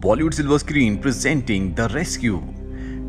Bollywood silver screen presenting the rescue.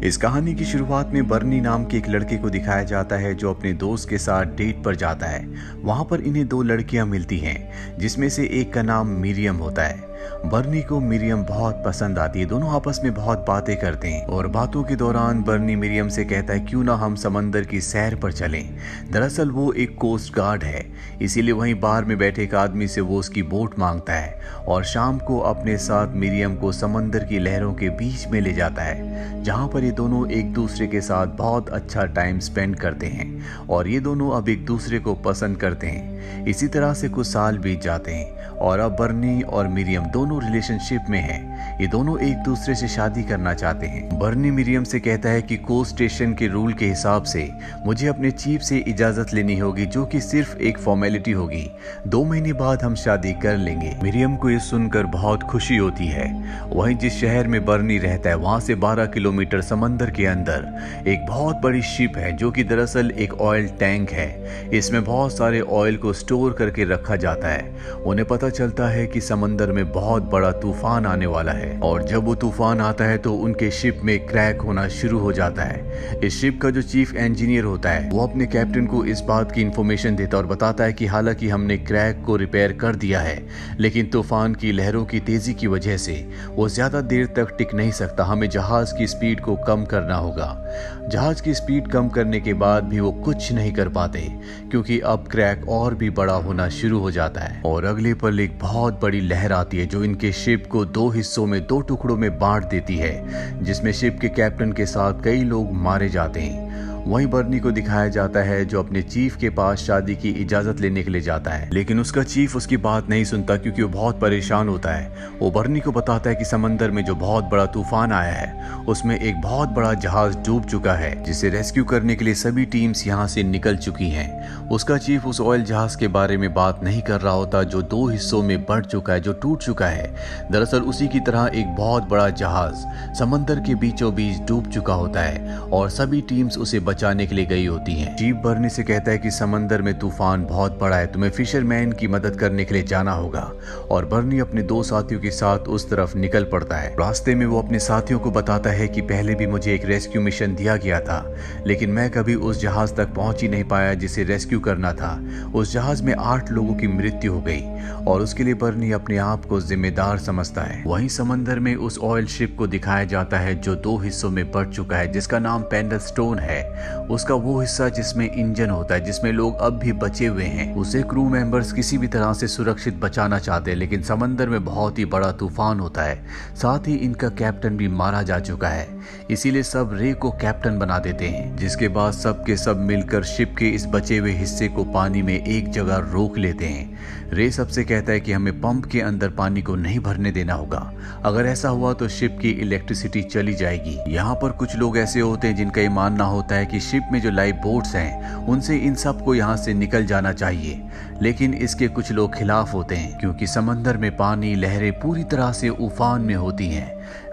इस कहानी की शुरुआत में बर्नी नाम के एक लड़के को दिखाया जाता है जो अपने दोस्त के साथ डेट पर जाता है। वहां पर इन्हें दो लड़कियां मिलती हैं जिसमें से एक का नाम मिरियम होता है। बर्नी को मिरियम बहुत पसंद आती है। दोनों आपस में बहुत बातें करते हैं और बातों के दौरान बर्नी मिरियम से कहता है क्यों ना हम समंदर की सैर पर चलें। दरअसल वो एक कोस्ट गार्ड है, इसीलिए वहीं बार में बैठे एक आदमी से वो उसकी बोट मांगता है और शाम को अपने साथ मिरियम को समंदर की लहरों के बीच में ले जाता है, जहां पर ये दोनों एक दूसरे के साथ बहुत अच्छा टाइम स्पेंड करते हैं और ये दोनों अब एक दूसरे को पसंद करते हैं। इसी तरह से कुछ साल बीत जाते हैं और अब बर्नी और मिरियम दोनों रिलेशनशिप में हैं। ये दोनों एक दूसरे से शादी करना चाहते हैं। बर्नी मिरियम से कहता है कि कोस्ट स्टेशन के रूल के हिसाब से मुझे अपने चीफ से इजाजत लेनी होगी, जो कि सिर्फ एक फॉर्मेलिटी होगी। 2 महीने बाद हम शादी कर लेंगे। मिरियम को ये सुनकर बहुत खुशी होती है। वहीं जिस शहर में बर्नी रहता है वहां से 12 किलोमीटर समंदर के अंदर एक बहुत बड़ी शिप है, जो कि दरअसल एक ऑयल टैंक है। इसमें बहुत सारे ऑयल को स्टोर करके रखा जाता है। उन्हें पता चलता है कि समंदर में बहुत बड़ा तूफान आने वाला है और जब वो तूफान आता है तो उनके शिप में क्रैक होना शुरू हो जाता है। इस शिप का जो चीफ इंजीनियर होता है वो अपने कैप्टन को इस बात की इंफॉर्मेशन देता है और बताता है कि हालांकि हमने क्रैक को रिपेयर कर दिया है, लेकिन तूफान की लहरों की तेजी की वजह से वो ज्यादा देर तक टिक नहीं सकता। हमें जहाज की स्पीड को कम करना होगा। जहाज की स्पीड कम करने के बाद भी वो कुछ नहीं कर पाते क्योंकि अब क्रैक और भी बड़ा होना शुरू हो जाता है और अगले पल एक बहुत बड़ी लहर आती है जो इनके शिप को 2 हिस्सों में 2 टुकड़ों में बांट देती है, जिसमें शिप के कैप्टन के साथ कई लोग मारे जाते हैं। वहीं बर्नी को दिखाया जाता है जो अपने चीफ के पास शादी की इजाजत लेने के लिए जाता है, लेकिन उसका चीफ उसकी बात नहीं सुनता क्योंकि वो बहुत परेशान होता है। वो बर्नी को बताता है कि समंदर में जो बहुत बड़ा तूफान आया है उसमें एक बहुत बड़ा जहाज डूब चुका है, जिसे रेस्क्यू करने के लिए सभी टीम्स यहाँ से निकल चुकी हैं। उसका चीफ उस ऑयल जहाज के बारे में बात नहीं कर रहा होता जो 2 हिस्सों में बढ़ चुका है, जो टूट चुका है। दरअसल उसी की तरह एक बहुत बड़ा जहाज समंदर के बीचों बीच डूब चुका होता है और सभी टीम्स उसे बचाने के लिए गई होती हैं। चीफ बर्नी से कहता है कि समंदर में तूफान बहुत बड़ा है, तुम्हें फिशरमैन की मदद करने के लिए जाना होगा और बर्नी अपने 2 साथियों के साथ उस तरफ निकल पड़ता है। रास्ते में वो अपने साथियों को बताता है कि पहले भी मुझे एक रेस्क्यू मिशन दिया गया था, लेकिन मैं कभी उस जहाज तक पहुंच ही नहीं पाया जिसे रेस्क्यू करना था। उस जहाज में 8 लोगों की मृत्यु हो गई और उसके लिए बर्नी अपने आप को जिम्मेदार समझता है। वहीं समंदर में उस ऑयल शिप को दिखाया जाता है जो 2 हिस्सों में बढ़ चुका है, जिसका नाम पेंडलस्टोन है। उसका वो हिस्सा जिसमें इंजन होता है, जिसमें लोग अब भी बचे हुए हैं, उसे क्रू मेंबर्स किसी भी तरह से सुरक्षित बचाना चाहते हैं, लेकिन समंदर में बहुत ही बड़ा तूफान होता है। साथ ही इनका कैप्टन भी मारा जा चुका है, इसीलिए सब रे को कैप्टन बना देते हैं, जिसके बाद सब के सब मिलकर शिप के इस बचे हुए हिस्से को पानी में एक जगह रोक लेते हैं। रे सबसे कहता है कि हमें पंप के अंदर पानी को नहीं भरने देना होगा, अगर ऐसा हुआ तो शिप की इलेक्ट्रिसिटी चली जाएगी। यहाँ पर कुछ लोग ऐसे होते हैं जिनका ये मानना होता है कि शिप में जो लाइफ बोट्स हैं उनसे इन सबको यहाँ से निकल जाना चाहिए, लेकिन इसके कुछ लोग खिलाफ होते हैं क्योंकि समंदर में पानी लहरें पूरी तरह से उफान में होती हैं।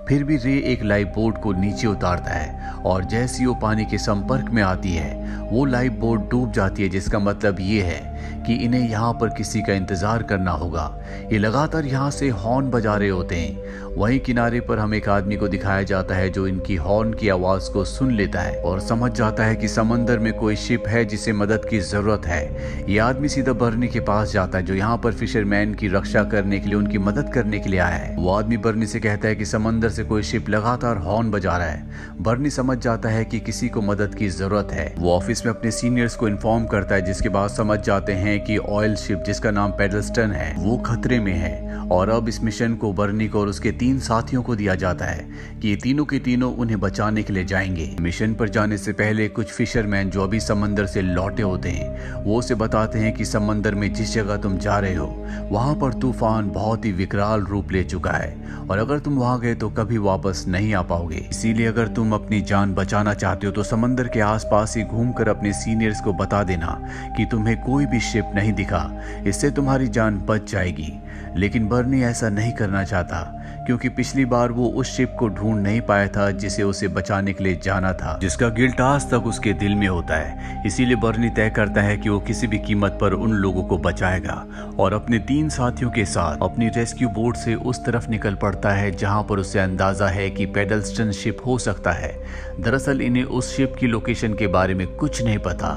फिर भी रे एक लाइफ बोट को नीचे उतारता है और जैसी वो पानी के संपर्क में आती है वो लाइफ बोट डूब जाती है, जिसका मतलब ये है कि इन्हें यहाँ पर किसी का इंतजार करना होगा। ये लगातार यहाँ से हॉर्न बजा रहे होते हैं। वहीं किनारे पर हमें एक आदमी को दिखाया जाता है जो इनकी हॉर्न की आवाज को सुन लेता है और समझ जाता है कि समंदर में कोई शिप है जिसे मदद की जरूरत है। ये आदमी सीधा बर्नी के पास जाता है जो यहाँ पर फिशरमैन की रक्षा करने के लिए, उनकी मदद करने के लिए आया है। वो आदमी बर्नी से कहता है कि समंदर से कोई शिप लगातार हॉर्न बजा रहा है। बर्नी समझ जाता है कि किसी को मदद की जरूरत है। वो ऑफिस में अपने सीनियर्स को इन्फॉर्म करता है, जिसके बाद समझ जाते हैं कि ऑयल शिप जिसका नाम पेडलस्टन है वो खतरे में है और अब इस मिशन को बर्नी को और उसके 3 साथियों को दिया जाता है कि ये तीनों के तीनों उन्हें बचाने के लिए जाएंगे। मिशन पर जाने से पहले कुछ फिशरमैन जो अभी समंदर से लौटे होते हैं वो उसे बताते हैं कि समंदर में जिस जगह तुम जा रहे हो वहां पर तूफान बहुत ही विकराल रूप ले चुका है और अगर तुम वहां गए तो कभी वापस नहीं आ पाओगे। इसीलिए अगर तुम अपनी जान बचाना चाहते हो तो समंदर के आसपास ही घूमकर अपने सीनियर्स को बता देना कि तुम्हें कोई भी शिप नहीं दिखा, इससे तुम्हारी जान बच जाएगी। लेकिन बर्नी ऐसा नहीं करना चाहता क्योंकि पिछली बार वो उस शिप को ढूंढ नहीं पाया था जिसे उसे बचाने के लिए जाना था, जिसका गिल्ट आज तक उसके दिल में होता है। इसीलिए बर्नी तय करता है कि वो किसी भी कीमत पर उन लोगों को बचाएगा और अपने 3 साथियों के साथ अपनी रेस्क्यू बोट से उस तरफ निकल पड़ता है जहां पर उसे अंदाजा है कि पेडल्स्टन शिप हो सकता है। दरअसल इन्हें उस शिप की लोकेशन के बारे में कुछ नहीं पता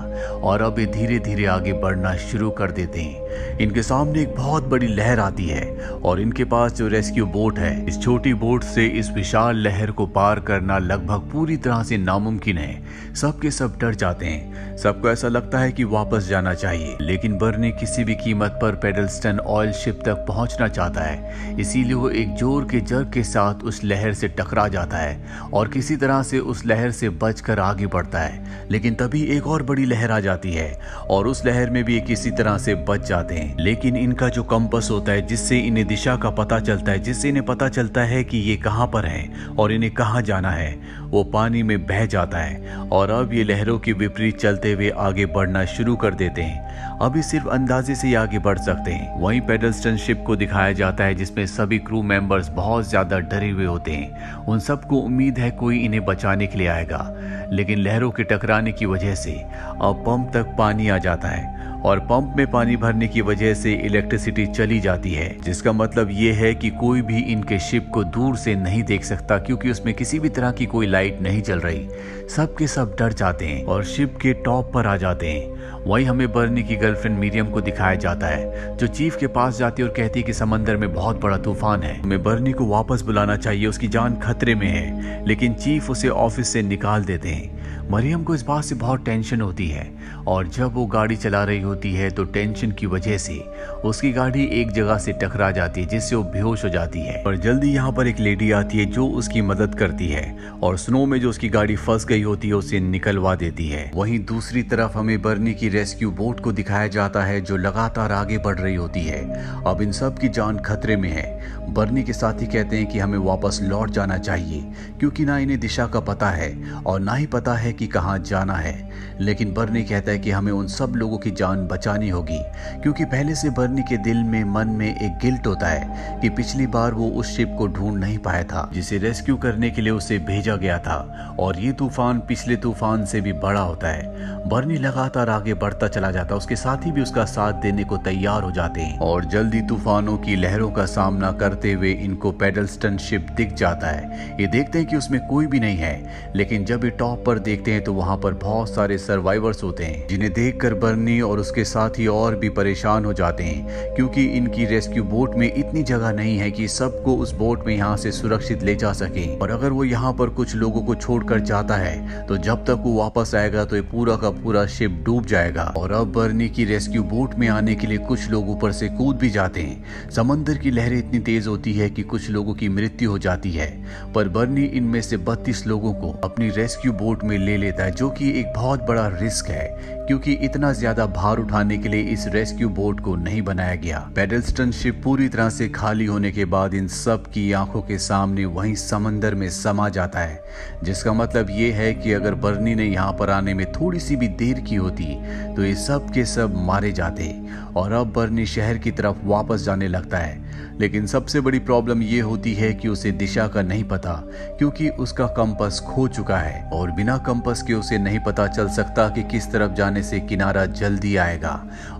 और अब ये धीरे धीरे आगे बढ़ना शुरू कर देते हैं। इनके सामने एक बहुत बड़ी लहर आती है और इनके पास जो रेस्क्यू बोट है, इस छोटी बोट से इस विशाल लहर को पार करना लगभग पूरी तरह से नामुमकिन है। सबके सब डर जाते हैं, सबको ऐसा लगता है कि वापस जाना चाहिए, लेकिन बर्नी किसी भी कीमत पर पेडल्स्टन ऑयल शिप तक पहुंचना चाहता है। इसीलिए वो एक जोर के जर्क के साथ उस लहर से टकरा जाता है और किसी तरह से उस लहर से बचकर आगे बढ़ता है। लेकिन तभी एक और बड़ी लहर आ जाती है और उस लहर में भी किसी तरह से बच जाते हैं। लेकिन इनका जो कंपास होता है, जिससे इन्हें दिशा का पता चलता है, जिससे इन्हें पता चलता है कि ये कहां पर है और इन्हें कहां जाना है, वो पानी में बह जाता है और अब ये लहरों के विपरीत चलते हुए आगे बढ़ना शुरू कर देते हैं। अभी सिर्फ अंदाजे से ही आगे बढ़ सकते हैं। वहीं पेडल्स्टन शिप को दिखाया जाता है जिसमें सभी क्रू मेंबर्स बहुत ज्यादा डरे हुए होते हैं। उन सबको उम्मीद है कोई इन्हें बचाने के लिए आएगा, लेकिन लहरों के टकराने की वजह से अब पंप तक पानी आ जाता है और पंप में पानी भरने की वजह से इलेक्ट्रिसिटी चली जाती है, जिसका मतलब ये है कि कोई भी इनके शिप को दूर से नहीं देख सकता क्योंकि उसमें किसी भी तरह की कोई लाइट नहीं जल रही। सबके सब डर जाते हैं और शिप के टॉप पर आ जाते हैं। वहीं हमें बर्नी की गर्लफ्रेंड मिरियम को दिखाया जाता है जो चीफ के पास जाती है और कहती है कि समंदर में बहुत बड़ा तूफान है, हमें बर्नी को वापस बुलाना चाहिए, उसकी जान खतरे में है। लेकिन चीफ उसे ऑफिस से निकाल देते हैं। मरियम को इस बात से बहुत टेंशन होती है और जब वो गाड़ी चला रही होती है तो टेंशन की वजह से उसकी गाड़ी एक जगह से टकरा जाती है जिससे वो बेहोश हो जाती है। और जल्दी यहाँ पर एक लेडी आती है जो उसकी मदद करती है और स्नो में जो उसकी गाड़ी फंस गई होती है उसे निकलवा देती है। वहीं दूसरी तरफ हमें बर्नी की रेस्क्यू बोट को दिखाया जाता है जो लगातार आगे बढ़ रही होती है। अब इन सब की जान खतरे में है। बर्नी के साथी कहते हैं कि हमें वापस लौट जाना चाहिए क्योंकि ना इन्हें दिशा का पता है और ना ही पता है कि कहां जाना है। लेकिन बर्नी कहता है कि हमें उन सब लोगों की जान बचानी होगी क्योंकि पहले से बर्नी के दिल में मन में एक गिल्ट होता है कि पिछली बार वो उस शिप को ढूंढ नहीं पाया था जिसे रेस्क्यू करने के लिए उसे भेजा गया था और ये तूफान पिछले तूफान से भी बड़ा होता है। बर्नी लगातार आगे बढ़ता चला जाता है, उसके साथी भी उसका साथ देने को तैयार हो जाते हैं और जल्दी तूफानों की लहरों का सामना करते हुए इनको पेडल्स्टन शिप दिख जाता है। ये देखते हैं कि उसमें कोई भी नहीं है, लेकिन जब ये टॉप पर देखते हैं तो वहां पर बहुत सारे सर्वाइवर्स होते हैं जिन्हें देखकर बर्नी और उसके साथी और भी परेशान हो जाते हैं क्योंकि इनकी रेस्क्यू बोट में इतनी जगह नहीं है कि सबको उस बोट में यहाँ से सुरक्षित ले जा सके। और अगर वो यहाँ पर कुछ लोगों को छोड़कर जाता है तो जब तक वो वापस आएगा तो ये पूरा का पूरा शिप डूब जाएगा। और अब बर्नी की रेस्क्यू बोट में आने के लिए कुछ लोग ऊपर से कूद भी जाते हैं। समंदर की लहरें इतनी तेज होती है कि कुछ लोगों की मृत्यु हो जाती है, पर बर्नी इनमें से 32 लोगों को अपनी रेस्क्यू बोट में ले लेता है जो कि एक बहुत बड़ा रिस्क है क्योंकि इतना ज्यादा भार उठाने के लिए इस रेस्क्यू बोट को नहीं बनाया गया। पेडल्स्टन शिप पूरी तरह से खाली होने के बाद इन सब की आंखों के सामने वहीं समंदर में समा जाता है, जिसका मतलब ये है कि अगर बर्नी ने यहाँ पर आने में थोड़ी सी भी देर की होती तो ये सब के सब मारे जाते। और अब बर्नी शहर की तरफ वापस जाने लगता है, लेकिन सबसे बड़ी प्रॉब्लम ये होती है कि उसे दिशा का नहीं पता क्योंकि उसका कंपास खो चुका है और बिना कंपास के उसे नहीं पता चल सकता कि किस तरफ जाने से किनारा जल्दी आएगा।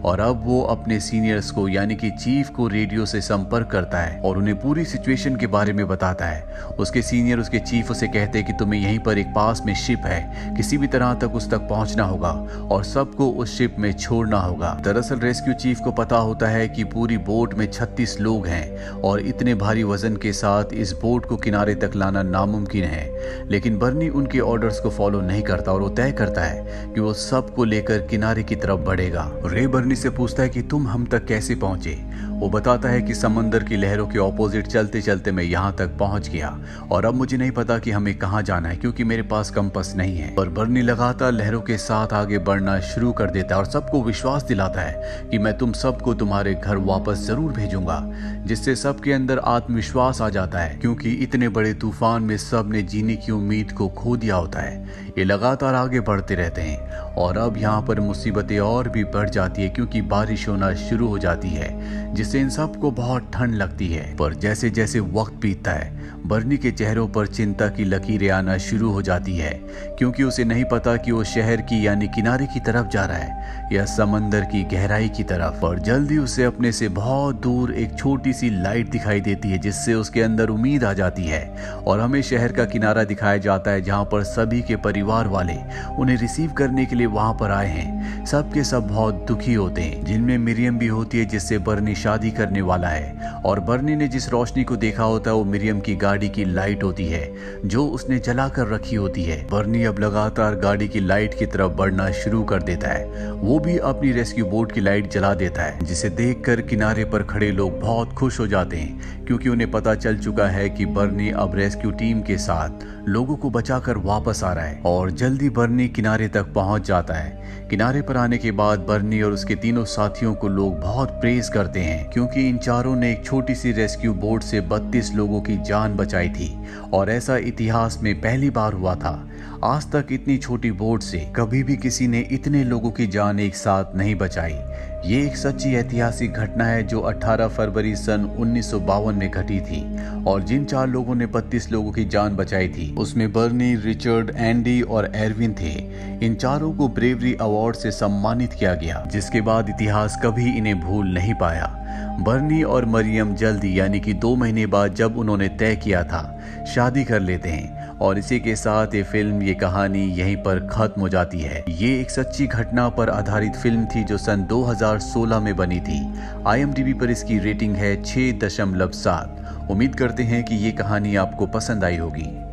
और अब वो अपने सीनियर्स को यानी कि चीफ को रेडियो से संपर्क करता है और उन्हें पूरी सिचुएशन के बारे में बताता है। उसके सीनियर उसके चीफ उसे कहते हैं कि तुम्हें यहीं पर एक पास में शिप है, किसी भी तरह तक उस तक पहुंचना होगा और सबको उस शिप में छोड़ना होगा। दरअसल रेस्क्यू चीफ को पता होता है कि पूरी बोट में 36 लोग हैं और इतने भारी वजन के साथ इस बोट को किनारे तक लाना नामुमकिन है, लेकिन बर्नी उनके ऑर्डर्स को फॉलो नहीं करता और वो तय करता है कि वो सबको लेकर किनारे की तरफ बढ़ेगा। रे बर्नी से पूछता है कि तुम हम तक कैसे पहुंचे। वो बताता है कि समंदर की लहरों के ऑपोजिट चलते चलते मैं यहाँ तक पहुंच गया और अब मुझे नहीं पता कि हमें कहाँ जाना है क्योंकि मेरे पास कंपास नहीं है। और बर्नी लगातार लहरों के साथ आगे बढ़ना शुरू कर देता है और सबको विश्वास दिलाता है कि मैं तुम सबको तुम्हारे घर वापस जरूर भेजूंगा, जिससे सबके अंदर आत्मविश्वास आ जाता है क्योंकि इतने बड़े तूफान में सब ने जीने की उम्मीद को खो दिया होता है। ये लगातार आगे बढ़ते रहते हैं और अब यहाँ पर मुसीबतें और भी बढ़ जाती है क्योंकि बारिश होना शुरू हो जाती है, जिससे इन सबको बहुत ठंड लगती है। पर जैसे जैसे वक्त बीतता है, बर्नी के चेहरों पर चिंता की लकीरें आना शुरू हो जाती है, क्योंकि उसे नहीं पता कि वो शहर की यानी किनारे की तरफ जा रहा है या समंदर की गहराई की तरफ। और जल्दी उसे अपने से बहुत दूर एक छोटी सी लाइट दिखाई देती है, जिससे उसके अंदर उम्मीद आ जाती है। और हमें शहर का किनारा दिखाया जाता है, जहाँ पर सभी के परिवार वाले उन्हें रिसीव करने के लिए वहां पर आए हैं। सब के सब बहुत दुखी होते हैं, जिनमें मिरियम भी होती है, जिससे बर्नी शादी करने वाला है। और बर्नी ने जिस रोशनी को देखा होता है वो मिरियम की गाड़ी की लाइट होती है, जो उसने जला कर रखी होती है। बर्नी अब लगातार गाड़ी की लाइट की तरफ बढ़ना शुरू कर देता है। वो भी अपनी रेस्क्यू बोट की लाइट जला देता है, जिसे देखकर किनारे पर खड़े लोग बहुत खुश हो जाते हैं, क्योंकि उन्हें पता चल चुका है कि बर्नी अब रेस्क्यू टीम के साथ लोगों को बचाकर वापस आ रहा है। और जल्दी बर्नी किनारे तक पहुंच जाता है। किनारे पर आने के बाद बर्नी और उसके तीनों साथियों को लोग बहुत प्रेज करते हैं, क्योंकि इन चारों ने एक छोटी सी रेस्क्यू बोट से 32 लोगों की जान बचाई थी। और ऐसा इतिहास में पहली बार हुआ था। आज तक इतनी छोटी बोट से कभी भी किसी ने इतने लोगों की जान एक साथ नहीं बचाई। ये एक सच्ची ऐतिहासिक घटना है जो 18 फरवरी सन 1952 में घटी थी। और जिन 4 लोगों ने 32 लोगों की जान बचाई थी, उसमें बर्नी, रिचर्ड, एंडी और एरविन थे। इन चारों को ब्रेवरी अवार्ड से सम्मानित किया गया, जिसके बाद इतिहास कभी इन्हें भूल नहीं पाया। बर्नी और मरियम जल्दी यानी कि 2 महीने बाद जब उन्होंने तय किया था, शादी कर लेते हैं। और इसी के साथ ये फिल्म, ये कहानी यहीं पर खत्म हो जाती है। ये एक सच्ची घटना पर आधारित फिल्म थी जो सन 2016 में बनी थी। IMDb पर इसकी रेटिंग है 6.7। उम्मीद करते हैं कि ये कहानी आपको पसंद आई होगी।